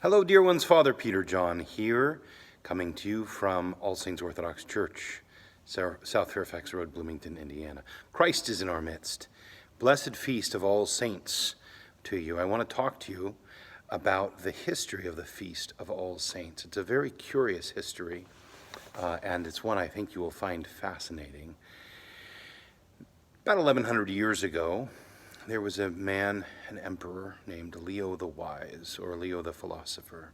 Hello, dear ones. Father Peter John here, coming to you from All Saints Orthodox Church, South Fairfax Road, Bloomington, Indiana. Christ is in our midst. Blessed Feast of All Saints to you. I want to talk to you about the history of the Feast of All Saints. It's a very curious history, and it's one I think you will find fascinating. About 1100 years ago, there was a man, an emperor, named Leo the Wise, or Leo the Philosopher.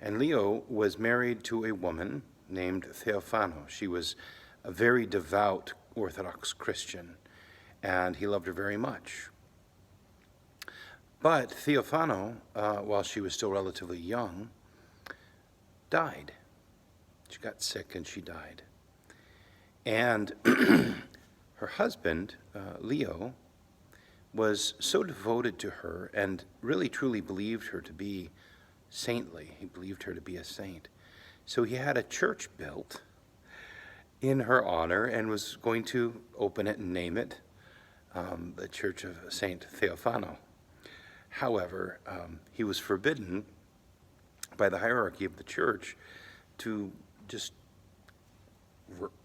And Leo was married to a woman named Thea Fano. She was a very devout Orthodox Christian, and he loved her very much. But Thea Fano, while she was still relatively young, died. She got sick and she died. And her husband, Leo, was so devoted to her and really truly believed her to be saintly. He believed her to be a saint. So he had a church built in her honor and was going to open it and name it the Church of Saint Thea Fano. However, he was forbidden by the hierarchy of the church to just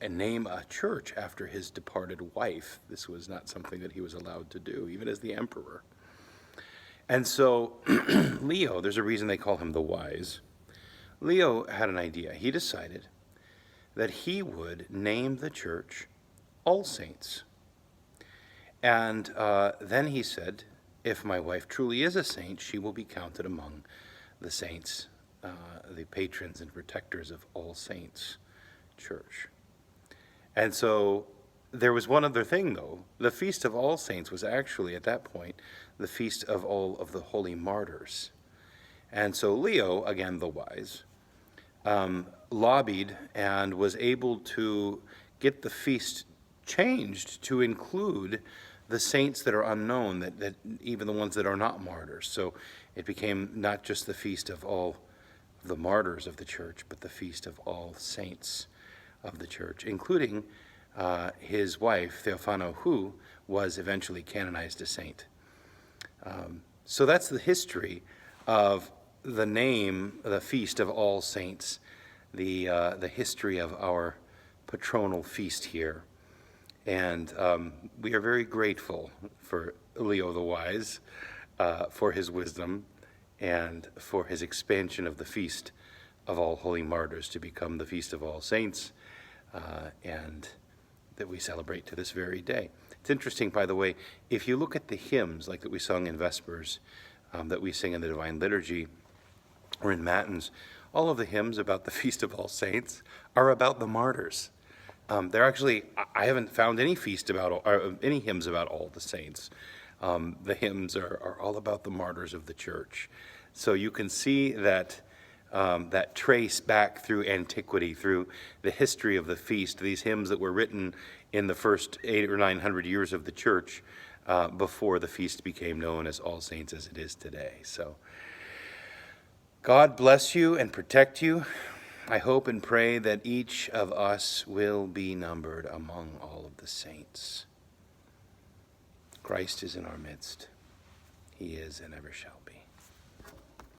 name a church after his departed wife. This was not something that he was allowed to do, even as the emperor. And so Leo, there's a reason they call him the Wise. Leo had an idea. He decided that he would name the church All Saints. And then he said, if my wife truly is a saint, she will be counted among the saints, the patrons and protectors of All Saints Church. And so there was one other thing, though. The Feast of All Saints was actually, at that point, the Feast of all of the Holy Martyrs. And so Leo, again the Wise, lobbied and was able to get the feast changed to include the saints that are unknown, that even the ones that are not martyrs. So it became not just the Feast of all the martyrs of the church, but the Feast of all saints of the church, including his wife, Thea Fano, who was eventually canonized a saint. So that's the history of the name, the Feast of All Saints, the history of our patronal feast here. And we are very grateful for Leo the Wise, for his wisdom, and for his expansion of the Feast of All Holy Martyrs to become the Feast of All Saints, and that we celebrate to this very day. It's interesting, by the way, if you look at the hymns like that we sung in Vespers, that we sing in the Divine Liturgy, or in Matins, all of the hymns about the Feast of All Saints are about the martyrs. They're actually, I haven't found any feast about, or any hymns about all the saints. The hymns are all about the martyrs of the church. So you can see that that trace back through antiquity, through the history of the feast, these hymns that were written in the first 800 or 900 years of the church before the feast became known as All Saints as it is today. So God bless you and protect you. I hope and pray that each of us will be numbered among all of the saints. Christ is in our midst. He is and ever shall be.